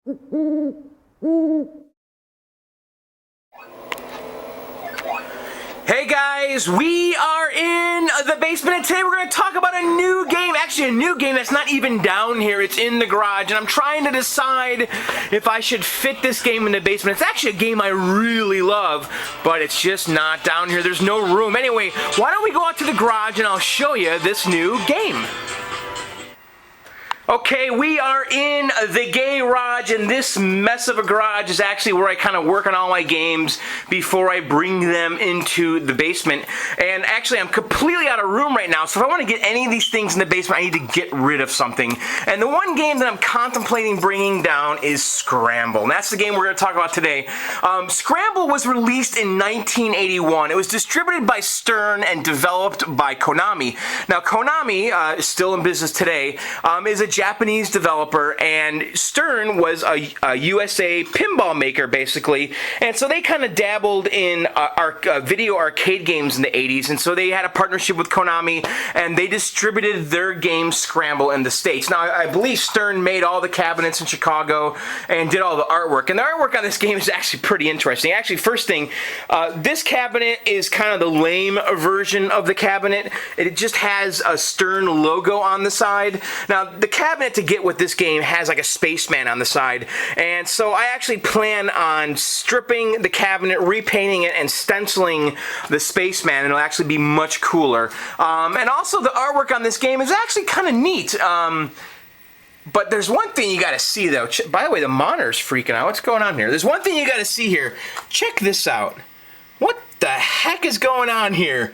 Hey guys, we are in the basement, and today we're going to talk about a new game. Actually, a new game that's not even down here. It's in the garage, and I'm trying to decide if I should fit this game in the basement. It's actually a game I really love, but it's just not down here. There's no room. Anyway, why don't we go out to the garage, and I'll show you this new game. Okay, we are in the garage, and this mess of a garage is actually where I kind of work on all my games before I bring them into the basement. And actually, I'm completely out of room right now, so if I want to get any of these things in the basement, I need to get rid of something. And the one game that I'm contemplating bringing down is Scramble, and that's the game we're going to talk about today. Scramble was released in 1981. It was distributed by Stern and developed by Konami. Now, Konami is still in business today, is a Japanese developer, and Stern was a USA pinball maker, basically, and so they kind of dabbled in video arcade games in the 80s, and so they had a partnership with Konami, and they distributed their game Scramble in the States. Now, I believe Stern made all the cabinets in Chicago and did all the artwork, and the artwork on this game is actually pretty interesting. Actually, first thing, this cabinet is kind of the lame version of the cabinet. It just has a Stern logo on the side. Now, the cabinet to get with this game has like a spaceman on the side, and so I actually plan on stripping the cabinet, repainting it, and stenciling the spaceman, and it'll actually be much cooler. And also the artwork on this game is actually kind of neat. But there's one thing you gotta see though. By the way, the monitor's freaking out. What's going on here? There's one thing you gotta see here. Check this out. What the heck is going on here?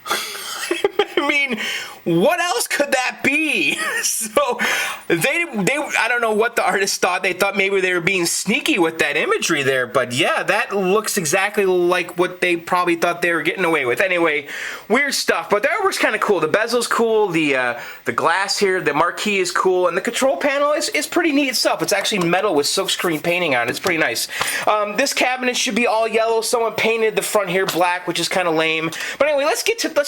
I mean, what else could that be? So they I don't know what the artist thought. They thought maybe they were being sneaky with that imagery there, but yeah, that looks exactly like what they probably thought they were getting away with. Anyway, weird stuff, but the artwork's kind of cool. The bezel's cool, the glass here, the marquee is cool, and the control panel is pretty neat itself. It's actually metal with silkscreen painting on it. It's pretty nice. This cabinet should be all yellow. Someone painted the front here black, which is kind of lame. But anyway, let's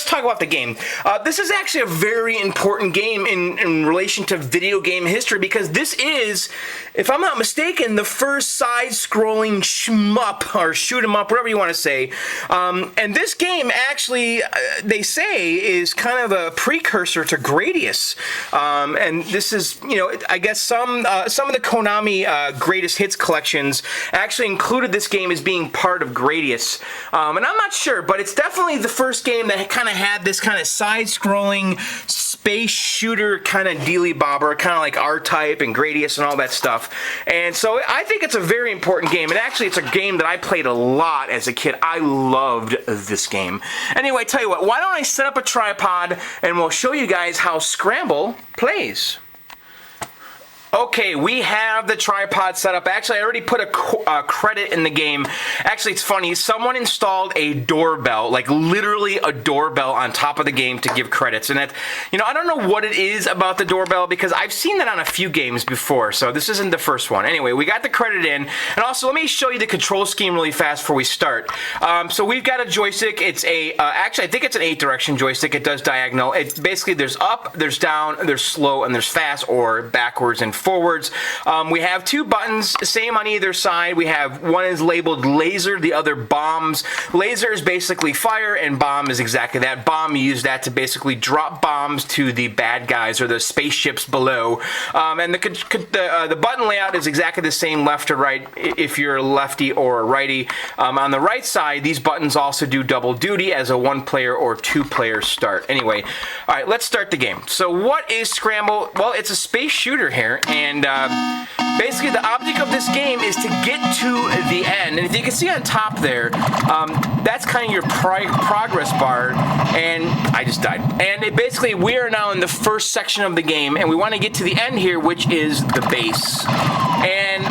talk about the game. This is actually a very important game in relation to video game history, because this is, if I'm not mistaken, the first side-scrolling shmup, or shoot 'em up, whatever you want to say. And this game actually, they say, is kind of a precursor to Gradius. And this is, you know, I guess some of the Konami greatest hits collections actually included this game as being part of Gradius. And I'm not sure, but it's definitely the first game that kind of had this kind of side-scrolling space shooter kind of dealy bobber, kind of like R-Type and Gradius and all that stuff. And so I think it's a very important game, and actually it's a game that I played a lot as a kid. I loved this game. Anyway, tell you what, why don't I set up a tripod and we'll show you guys how Scramble plays. Okay, we have the tripod set up. Actually, I already put a credit in the game. Actually, it's funny. Someone installed a doorbell, like literally a doorbell on top of the game to give credits. And that, you know, I don't know what it is about the doorbell, because I've seen that on a few games before, so this isn't the first one. Anyway, we got the credit in. And also, let me show you the control scheme really fast before we start. So we've got a joystick. It's a, actually, I think it's an 8-direction joystick. It does diagonal. It basically, there's up, there's down, there's slow, and there's fast, or backwards and forwards. We have two buttons, same on either side. We have, one is labeled laser, the other bombs. Laser is basically fire, and bomb is exactly that. Bomb, you use that to basically drop bombs to the bad guys or the spaceships below. And the button layout is exactly the same left to right if you're a lefty or a righty. On the right side, these buttons also do double duty as a 1-player or 2-player start. Anyway, all right, let's start the game. So what is Scramble? Well, it's a space shooter here, and basically the object of this game is to get to the end. And if you can see on top there, that's kind of your progress bar, and I just died. And basically, we are now in the first section of the game, and we want to get to the end here, which is the base. And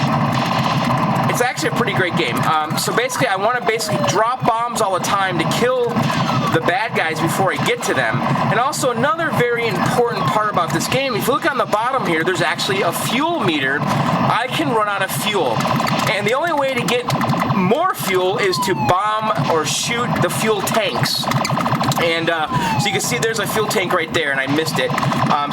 it's actually a pretty great game. So basically, I want to drop bombs all the time to kill the bad guys before I get to them. And also, another very important part about this game, if you look on the bottom here, there's actually a fuel meter. I can run out of fuel. And the only way to get more fuel is to bomb or shoot the fuel tanks. And so you can see there's a fuel tank right there, and I missed it.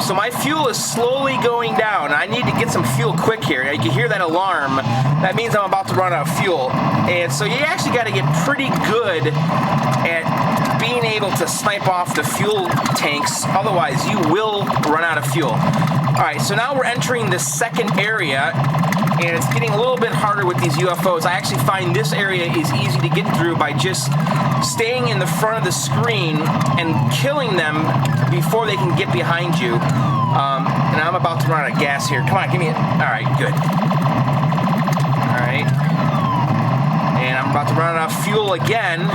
So my fuel is slowly going down. I need to get some fuel quick here. Now, you can hear that alarm. That means I'm about to run out of fuel. And so you actually got to get pretty good at being able to snipe off the fuel tanks. Otherwise, you will run out of fuel. All right, so now we're entering the second area, and it's getting a little bit harder with these UFOs. I actually find this area is easy to get through by just staying in the front of the screen and killing them before they can get behind you. And I'm about to run out of gas here. Come on, give me it. All right, good. All right. And I'm about to run out of fuel again.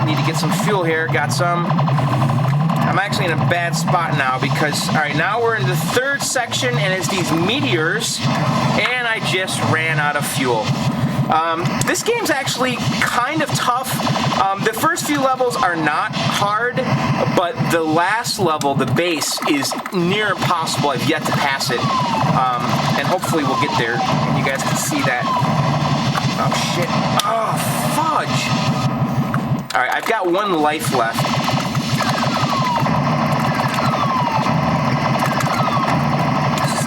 Need to get some fuel here. Got some. I'm actually in a bad spot now because, all right, now we're in the third section, and it's these meteors, and I just ran out of fuel. This game's actually kind of tough. The first few levels are not hard, but the last level, the base, is near impossible. I've yet to pass it, and hopefully we'll get there, and you guys can see that. Oh, shit. Oh, fudge. All right, I've got one life left.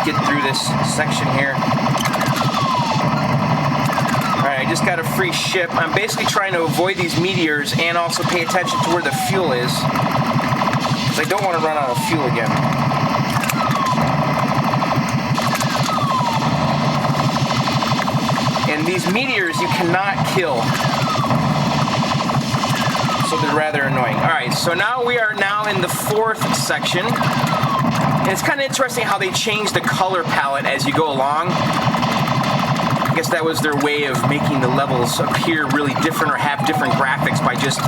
Get through this section here. Alright, I just got a free ship. I'm basically trying to avoid these meteors and also pay attention to where the fuel is, because I don't want to run out of fuel again. And these meteors you cannot kill, so they're rather annoying. Alright, so now we are now in the fourth section. And it's kind of interesting how they change the color palette as you go along. I guess that was their way of making the levels appear really different or have different graphics by just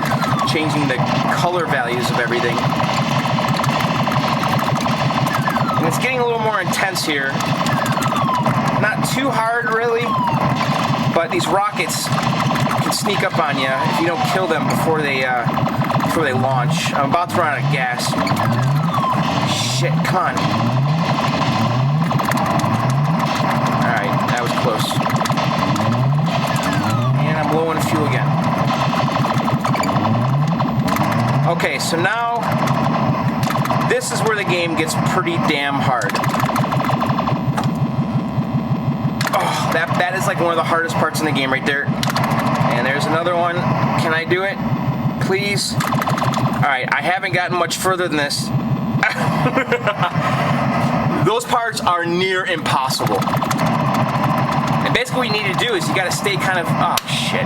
changing the color values of everything. And it's getting a little more intense here. Not too hard, really, but these rockets can sneak up on you if you don't kill them before they launch. I'm about to run out of gas. Shit, come on. Alright, that was close. And I'm low on fuel again. Okay, so now this is where the game gets pretty damn hard. Oh, that is like one of the hardest parts in the game right there. And there's another one. Can I do it? Please? Alright, I haven't gotten much further than this. Those parts are near impossible. And basically what you need to do is you gotta stay kind of, oh shit.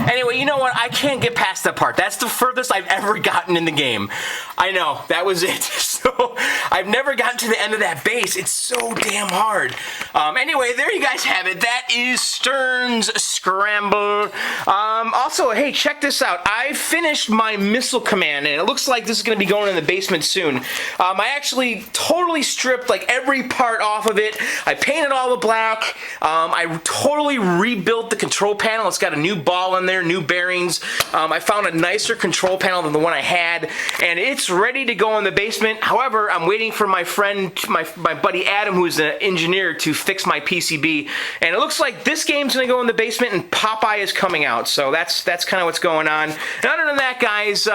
Anyway, you know what? I can't get past that part. That's the furthest I've ever gotten in the game. I know, that was it. So, I've never gotten to the end of that base. It's so damn hard. Anyway, there you guys have it. That is Stern's Scramble. Also, hey, check this out. I finished my missile command, and it looks like this is going to be going in the basement soon. I actually totally stripped like every part off of it. I painted all the black. I totally rebuilt the control panel. It's got a new ball in there, new bearings. I found a nicer control panel than the one I had, and it's ready to go in the basement. However, I'm waiting for my friend, my buddy Adam, who's an engineer, to fix my PCB, and it looks like this game's gonna go in the basement and Popeye is coming out, so that's kind of what's going on. And other than that, guys,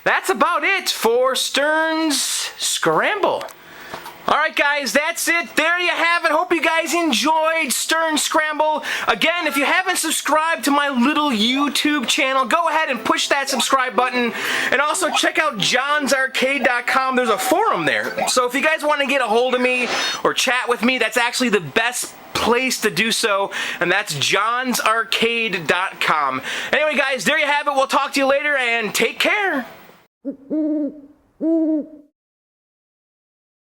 that's about it for Stern's Scramble. Alright guys, that's it. There you have it. Hope you guys enjoyed Stern Scramble. Again, if you haven't subscribed to my little YouTube channel, go ahead and push that subscribe button. And also check out johnsarcade.com. There's a forum there. So if you guys want to get a hold of me or chat with me, that's actually the best place to do so, and that's johnsarcade.com. Anyway guys, there you have it. We'll talk to you later, and take care.